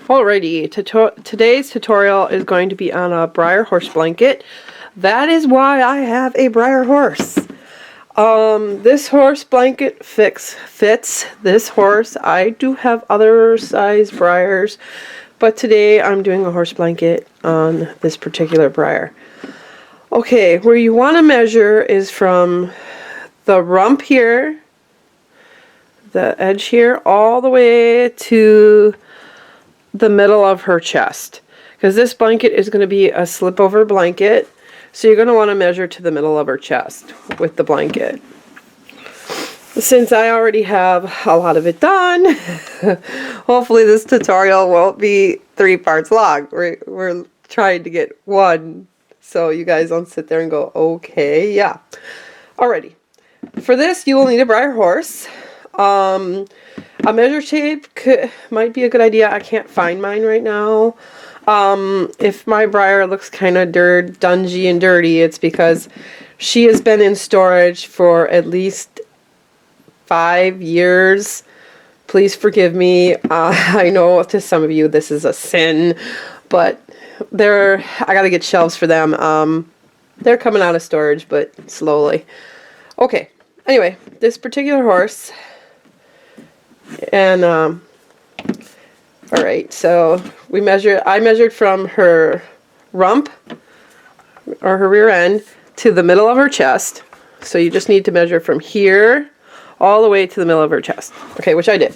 Alrighty, today's tutorial is going to be on a Breyer horse blanket. That is why I have a Breyer horse. This horse blanket fits this horse. I do have other size Breyers, but today I'm doing a horse blanket on this particular Breyer. Okay, where you want to measure is from the rump here, the edge here, all the way to the middle of her chest, because this blanket is going to be a slip over blanket, so you're going to want to measure to the middle of her chest with the blanket. Since I already have a lot of it done, hopefully this tutorial won't be 3 parts long. We're trying to get one, so you guys don't sit there and go, okay, yeah. Alrighty, for this you will need a Breyer horse. A measure tape might be a good idea. I can't find mine right now. If my Breyer looks kind of dungy and dirty, it's because she has been in storage for at least 5 years. Please forgive me. I know to some of you this is a sin, but I gotta get shelves for them. They're coming out of storage, but slowly. Okay, anyway, this particular horse. And alright, so I measured from her rump or her rear end to the middle of her chest. So you just need to measure from here all the way to the middle of her chest. Okay, which I did.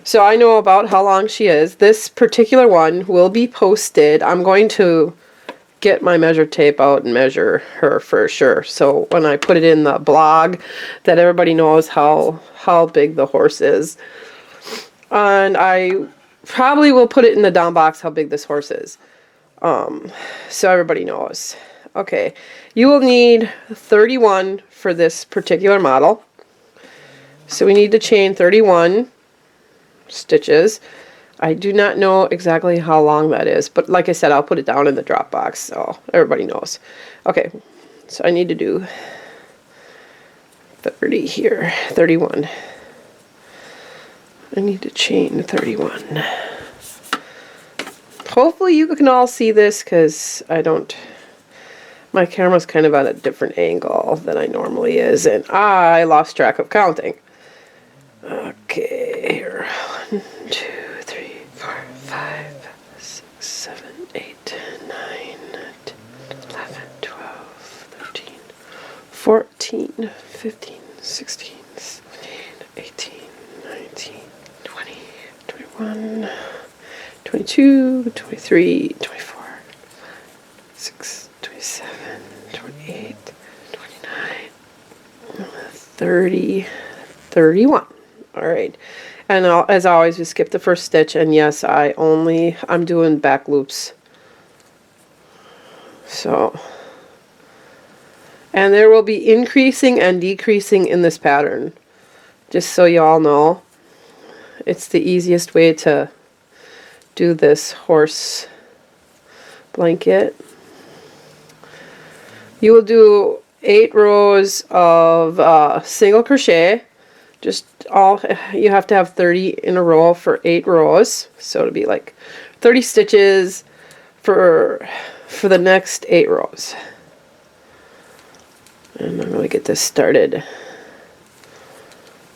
So I know about how long she is. This particular one will be posted. I'm going to get my measure tape out and measure her for sure. So when I put it in the blog, that everybody knows how big the horse is. And I probably will put it in the down box how big this horse is. So everybody knows. Okay, you will need 31 for this particular model. So we need to chain 31 stitches. I do not know exactly how long that is, but like I said, I'll put it down in the drop box so everybody knows. Okay, so I need to do 30 here, 31. I need to chain 31. Hopefully you can all see this, because my camera's kind of at a different angle than I normally is, and I lost track of counting. Okay, here. 1, 2, 3, 4, 5, 6, 7, 8, 9, 10, 11, 12, 13, 14, 15, 16, 17, 18, 19, 20, 21, 22, 23, 24, 26, 27, 28, 29, 30, 31. Alright, and as always, we skip the first stitch, and yes, I'm doing back loops. So, and there will be increasing and decreasing in this pattern, just so you all know. It's the easiest way to do this horse blanket. You will do 8 rows of single crochet. You have to have 30 in a row for 8 rows, so it'll be like 30 stitches for the next 8 rows. And I'm going to get this started,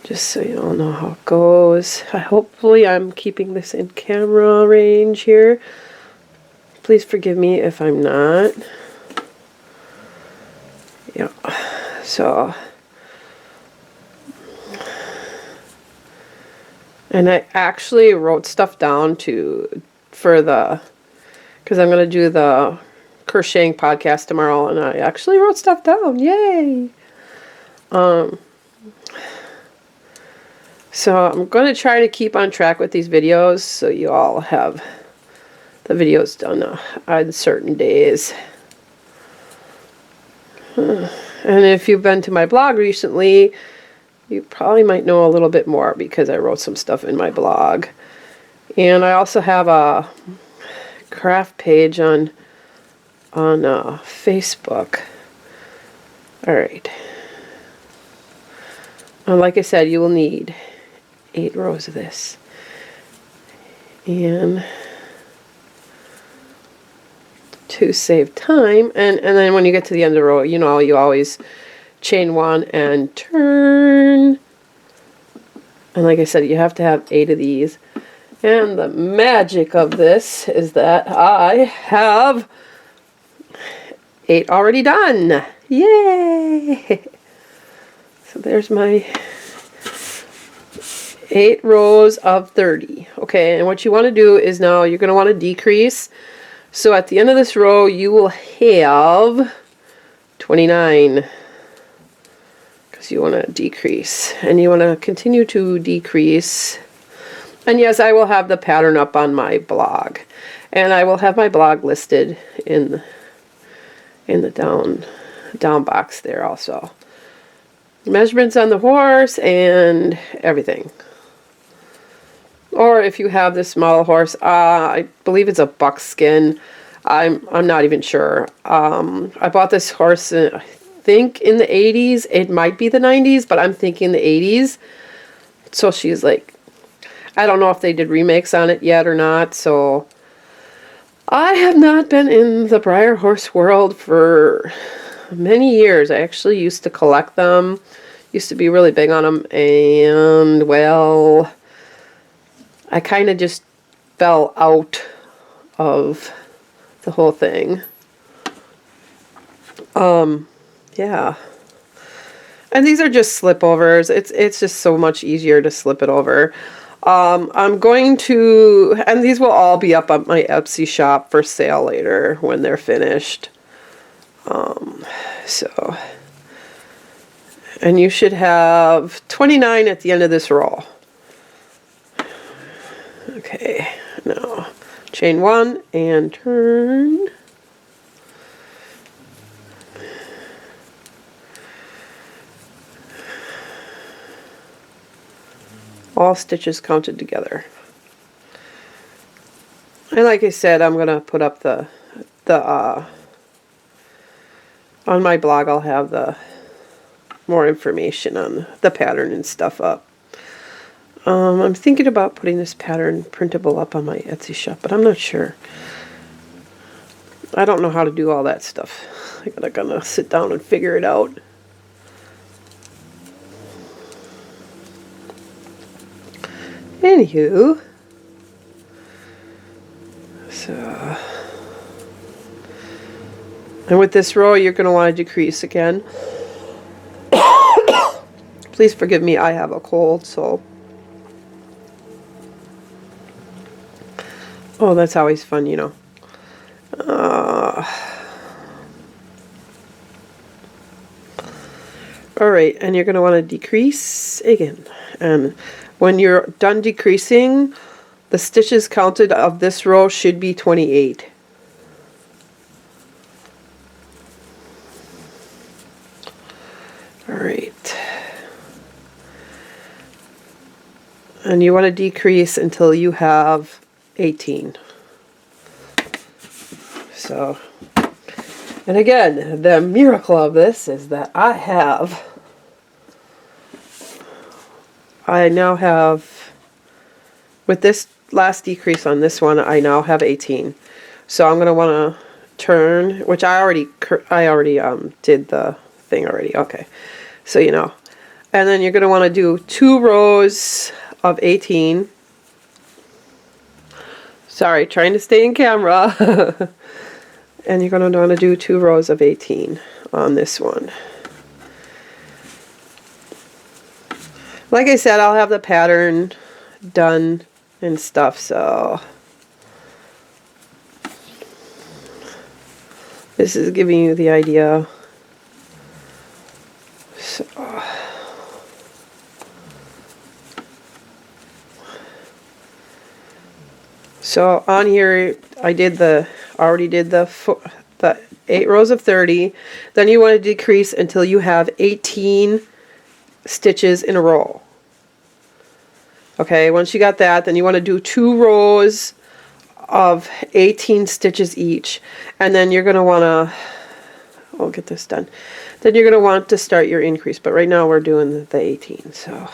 just so you all know how it goes. Hopefully I'm keeping this in camera range here. Please forgive me if I'm not. Yeah, so... And I actually wrote stuff down because I'm going to do the crocheting podcast tomorrow, and I actually wrote stuff down. Yay! So I'm going to try to keep on track with these videos, so you all have the videos done on certain days. And if you've been to my blog recently, you probably might know a little bit more, because I wrote some stuff in my blog. And I also have a craft page on Facebook. Alright. And like I said, you will need 8 rows of this. And to save time. And then when you get to the end of the row, you know, you always chain 1 and turn. And like I said, you have to have 8 of these. And the magic of this is that I have 8 already done. Yay! So there's my 8 rows of 30. Okay, and what you want to do is now you're going to want to decrease. So at the end of this row, you will have 29. Because you want to decrease. And you want to continue to decrease. And yes, I will have the pattern up on my blog. And I will have my blog listed in the down box there also. Measurements on the horse and everything. Or if you have this model horse, I believe it's a buckskin. I'm not even sure. I bought this horse I think in the 80s. It might be the 90s, but I'm thinking the 80s. So she's like, I don't know if they did remakes on it yet or not, so I have not been in the Breyer horse world for many years. I actually used to collect them, used to be really big on them, and well, I kind of just fell out of the whole thing. Yeah. And these are just slip overs. It's just so much easier to slip it over. I'm going to, and these will all be up on my Etsy shop for sale later when they're finished. So, and you should have 29 at the end of this row. Okay, now chain 1 and turn. All stitches counted together. And like I said, I'm gonna put up the on my blog. I'll have the more information on the pattern and stuff up. I'm thinking about putting this pattern printable up on my Etsy shop, but I'm not sure. I don't know how to do all that stuff. I'm gonna sit down and figure it out. Anywho, so, and with this row, you're going to want to decrease again. Please forgive me, I have a cold, so. Oh, that's always fun, you know. Alright, and you're going to want to decrease again. And when you're done decreasing, the stitches counted of this row should be 28. Alright. And you want to decrease until you have 18. So, and again, the miracle of this is that I now have, with this last decrease on this one, I now have 18. So I'm going to want to turn, which I already did the thing already. Okay. So, you know. And then you're going to want to do 2 rows of 18. Sorry, trying to stay in camera. And you're going to want to do 2 rows of 18 on this one. Like I said, I'll have the pattern done and stuff, so this is giving you the idea. So on here, I already did the 8 rows of 30. Then you want to decrease until you have 18 stitches in a row. Okay, once you got that, then you want to do 2 rows of 18 stitches each, and then you're going to want to, I'll get this done, then you're going to want to start your increase, but right now we're doing the 18, so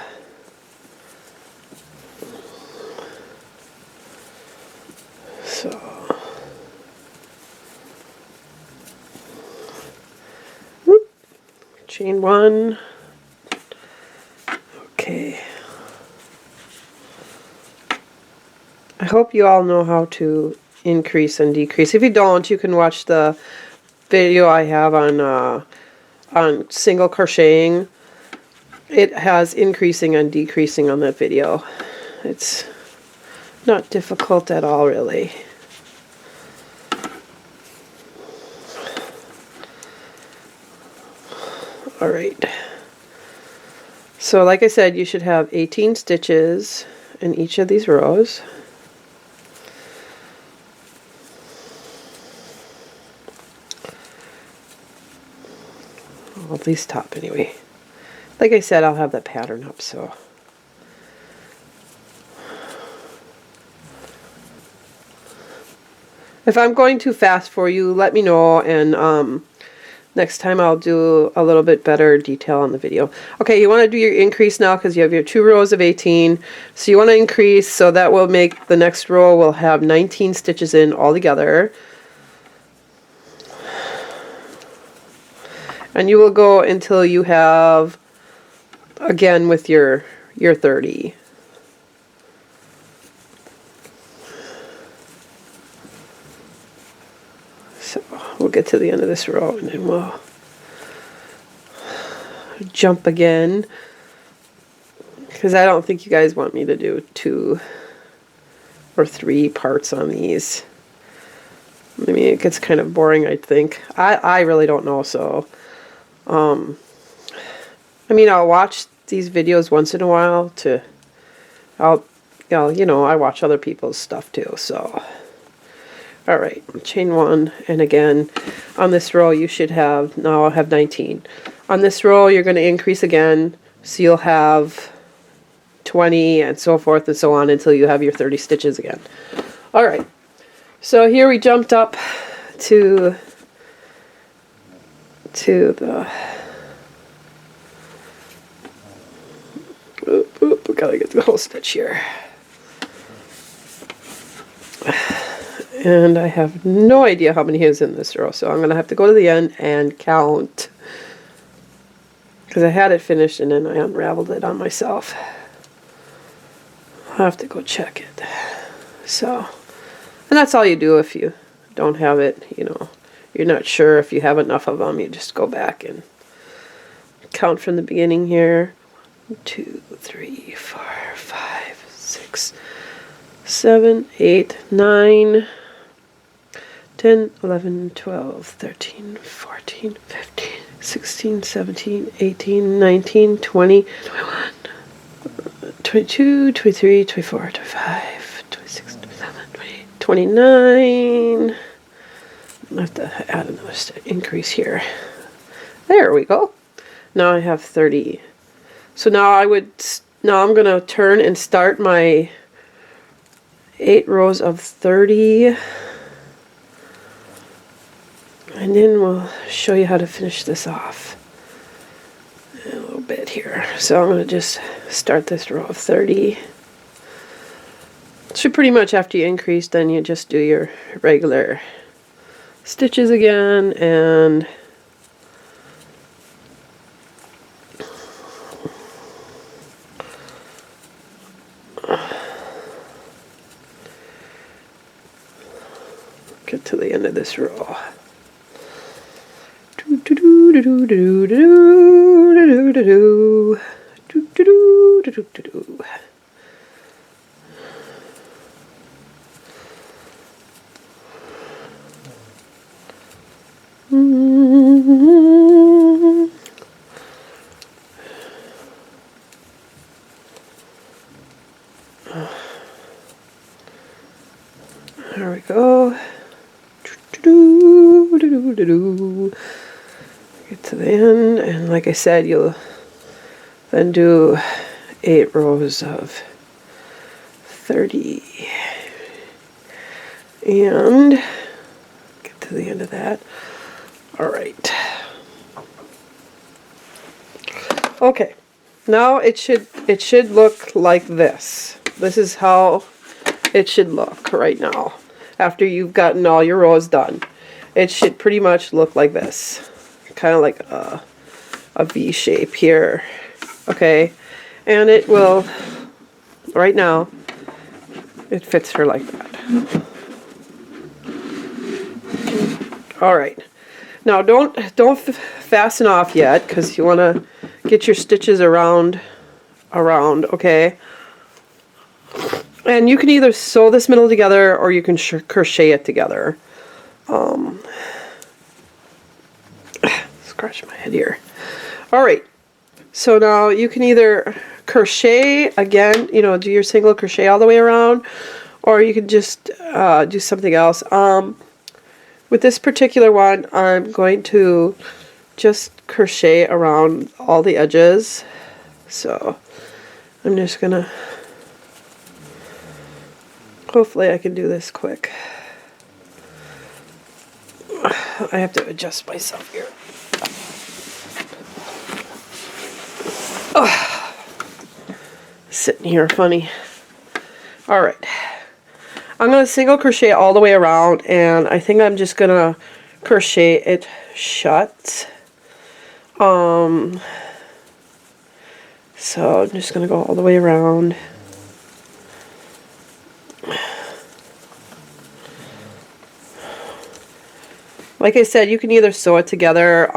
chain 1. Okay. I hope you all know how to increase and decrease. If you don't, you can watch the video I have on single crocheting. It has increasing and decreasing on that video. It's not difficult at all, really. Alright. So like I said, you should have 18 stitches in each of these rows. Well, at least top anyway. Like I said, I'll have that pattern up, so. If I'm going too fast for you, let me know, and next time I'll do a little bit better detail on the video. Okay, you want to do your increase now because you have your 2 rows of 18. So you want to increase, so that will make the next row will have 19 stitches in all together. And you will go until you have, again with your 30. So we'll get to the end of this row and then we'll jump again, because I don't think you guys want me to do 2 or 3 parts on these. I mean, it gets kind of boring, I think. I really don't know, so I mean, I'll watch these videos once in a while you know, I watch other people's stuff too, so. Alright, chain 1, and again, on this row you should have, now I'll have 19. On this row you're going to increase again, so you'll have 20 and so forth and so on until you have your 30 stitches again. Alright, so here we jumped up to the, we gotta get the whole stitch here. And I have no idea how many is in this row, so I'm going to have to go to the end and count. Because I had it finished and then I unraveled it on myself. I'll have to go check it. So, and that's all you do if you don't have it, you know. You're not sure if you have enough of them, you just go back and count from the beginning here. 1, 2, 3, 4, 5, 6, 7, 8, 9, 10, 11, 12, 13, 14, 15, 16, 17, 18, 19, 20, 21, 22, 23, 24, 25, 26, 27, 28, 29. I have to add another increase here. There we go. Now I have 30. So now I'm going to turn and start my 8 rows of 30. And then we'll show you how to finish this off in a little bit here. So I'm going to just start this row of 30. So pretty much after you increase, then you just do your regular stitches again, and get to the end of this row. There we go. Get to the end, and like I said, you'll then do 8 rows of 30. And get to the end of that. Alright. Okay. Now it should look like this. This is how it should look right now. After you've gotten all your rows done. It should pretty much look like this. Kind of like a a V shape here. Okay, and it will, right now, it fits her like that. All right. Now don't fasten off yet, because you want to get your stitches around, okay? And you can either sew this middle together or you can crochet it together. Scratch my head here. All right. So now you can either crochet again, you know, do your single crochet all the way around, or you can just do something else. With this particular one, I'm going to just crochet around all the edges. So I'm just gonna, hopefully I can do this quick. I have to adjust myself here. Oh, sitting here funny. All right. I'm going to single crochet all the way around, and I think I'm just going to crochet it shut. So I'm just going to go all the way around. Like I said, you can either sew it together.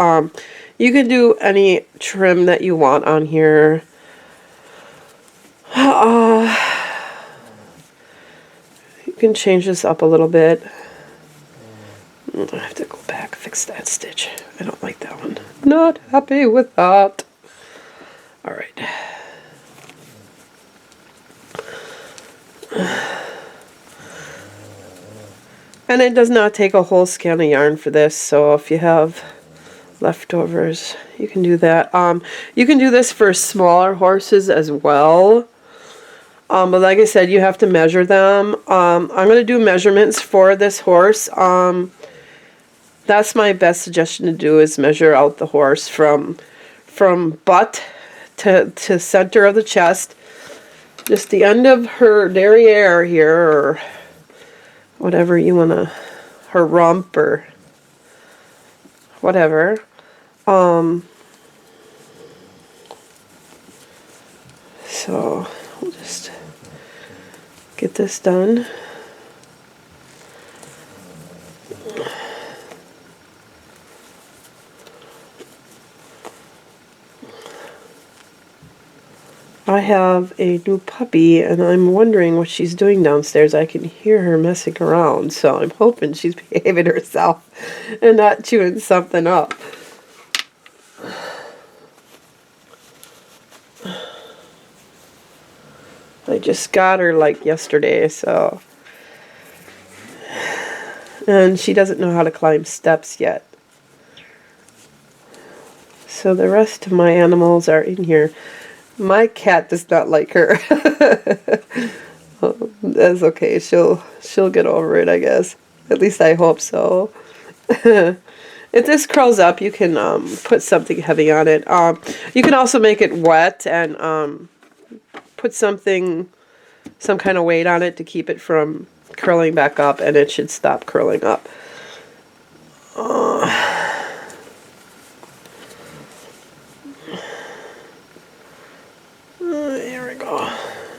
You can do any trim that you want on here. You can change this up a little bit. I have to go back, fix that stitch. I don't like that one. Not happy with that. All right. And it does not take a whole skein of yarn for this, so if you have leftovers, you can do that. You can do this for smaller horses as well. But like I said, you have to measure them. I'm going to do measurements for this horse. That's my best suggestion to do, is measure out the horse from butt to center of the chest. Just the end of her derriere here, or whatever you want to, her rump or whatever. So we'll just get this done. I have a new puppy, and I'm wondering what she's doing downstairs. I can hear her messing around, so I'm hoping she's behaving herself and not chewing something up. I just got her like yesterday, so. And she doesn't know how to climb steps yet. So the rest of my animals are in here. My cat does not like her. That's okay. She'll get over it, I guess. At least I hope so. If this curls up, you can put something heavy on it. You can also make it wet and put some kind of weight on it to keep it from curling back up, and it should stop curling up. There we go.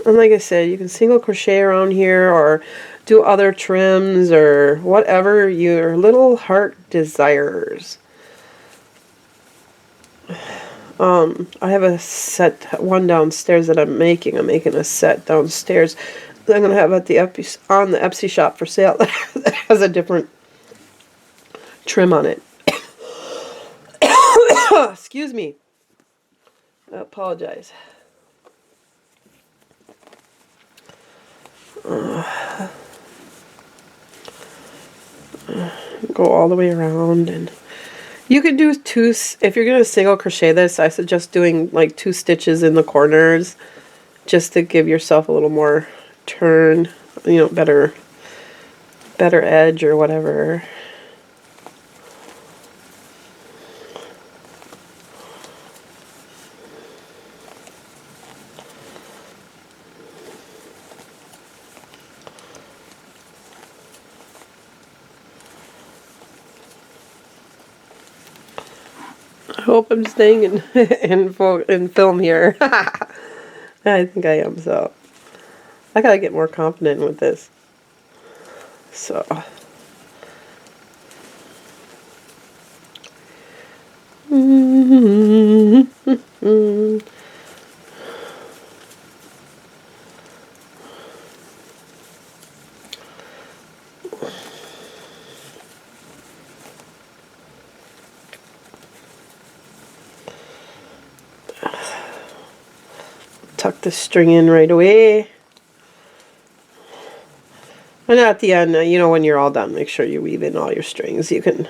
And like I said, you can single crochet around here or do other trims or whatever your little heart desires. I have a set one downstairs that I'm making. I'm making a set downstairs that I'm going to have at the on the Etsy shop for sale that has a different trim on it. Excuse me. I apologize. Go all the way around, and you can do two. If you're going to single crochet this, I suggest doing like 2 stitches in the corners, just to give yourself a little more turn, you know, better edge or whatever. I hope I'm staying in film here. I think I am, so I gotta get more confident with this. So tuck the string in right away. And at the end, you know, when you're all done, make sure you weave in all your strings. You can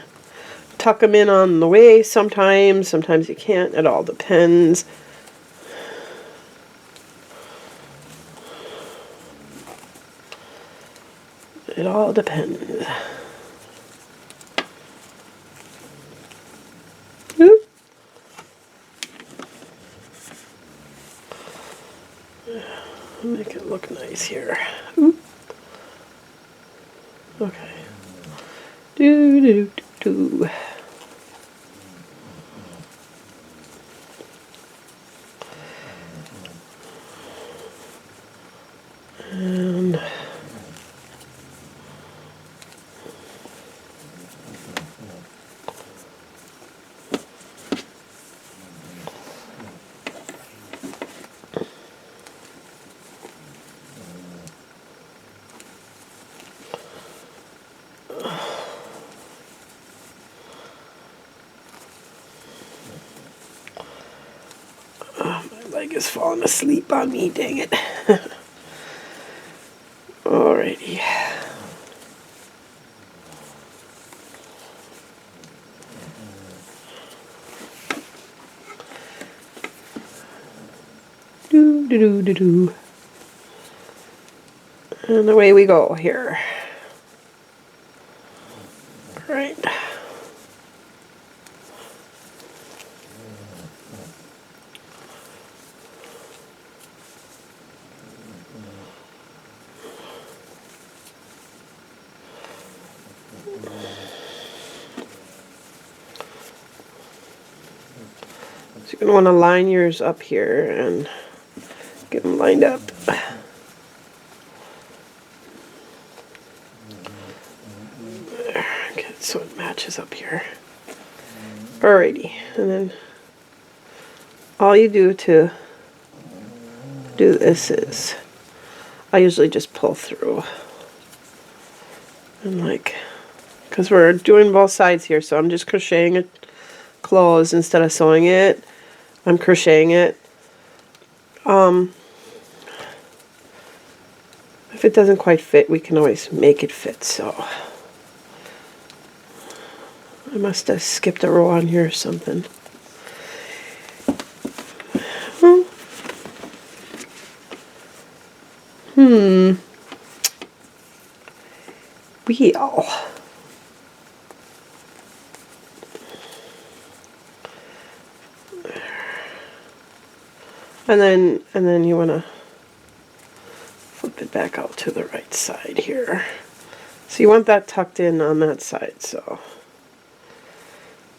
tuck them in on the way sometimes you can't. It all depends. It all depends. Oop. Make it look nice here. Oop. Okay. Do do do do. And my leg is falling asleep on me, dang it. Alrighty. Do do do do do. And away we go here. Right. So you're going to want to line yours up here and get them lined up. There. Okay, so it matches up here. Alrighty, and then all you do to do this is I usually just pull through. And like, because we're doing both sides here, so I'm just crocheting it closed instead of sewing it. I'm crocheting it. If it doesn't quite fit, we can always make it fit. So I must have skipped a row on here or something. Wheel. And then you want to flip it back out to the right side here. So you want that tucked in on that side, so.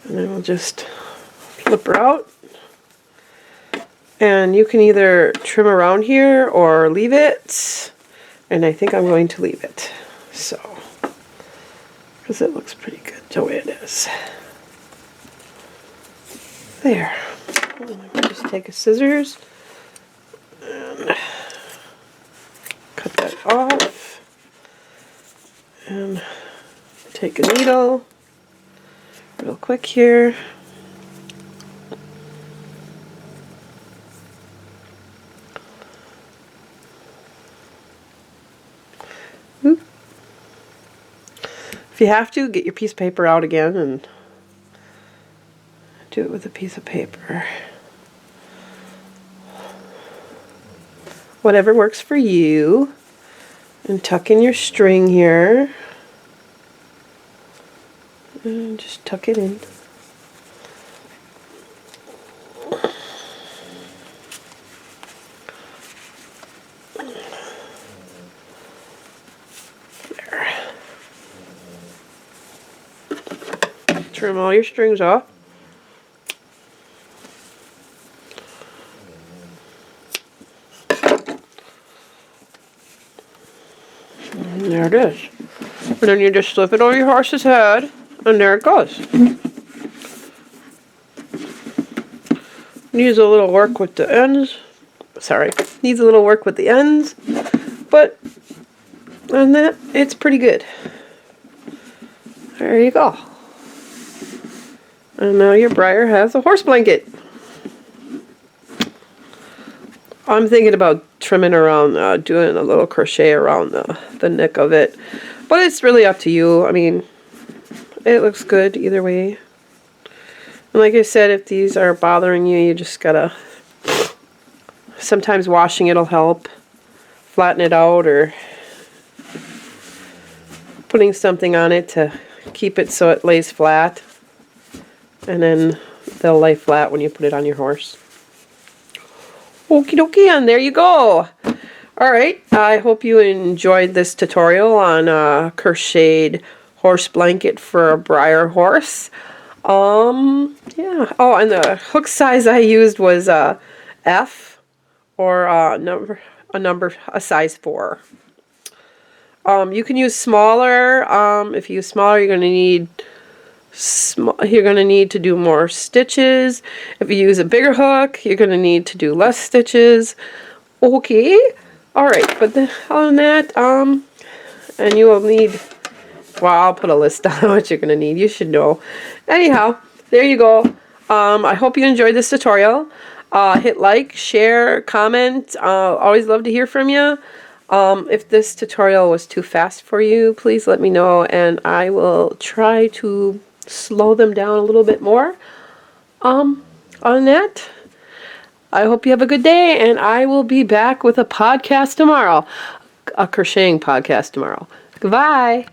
And then we'll just flip her out. And you can either trim around here or leave it. And I think I'm going to leave it. So, because it looks pretty good the way it is. There. Just take a scissors and cut that off. And take a needle real quick here. Oop. If you have to, get your piece of paper out again and do it with a piece of paper. Whatever works for you. And tuck in your string here. And just tuck it in. There. Trim all your strings off. And there it is. And then you just slip it over your horse's head, and there it goes. Needs a little work with the ends. Sorry, needs a little work with the ends, but on that, it's pretty good. There you go. And now your Breyer has a horse blanket. I'm thinking about trimming around, doing a little crochet around the neck of it. But it's really up to you. I mean, it looks good either way. And like I said, if these are bothering you, you just gotta... Sometimes washing it'll help. Flatten it out, or putting something on it to keep it so it lays flat. And then they'll lay flat when you put it on your horse. Okie dokie, and there you go. Alright, I hope you enjoyed this tutorial on a crocheted horse blanket for a Breyer horse. Yeah. Oh, and the hook size I used was F, or a size 4. You can use smaller. If you use smaller, you're going to need to do more stitches. If you use a bigger hook, you're going to need to do less stitches. Okay. Alright, but other than that, and you will need, well, I'll put a list on what you're going to need. You should know. Anyhow, there you go. I hope you enjoyed this tutorial. Hit like, share, comment. Always love to hear from you. If this tutorial was too fast for you, please let me know, and I will try to slow them down a little bit more. On that, I hope you have a good day, and I will be back with a podcast tomorrow. A crocheting podcast tomorrow. Goodbye.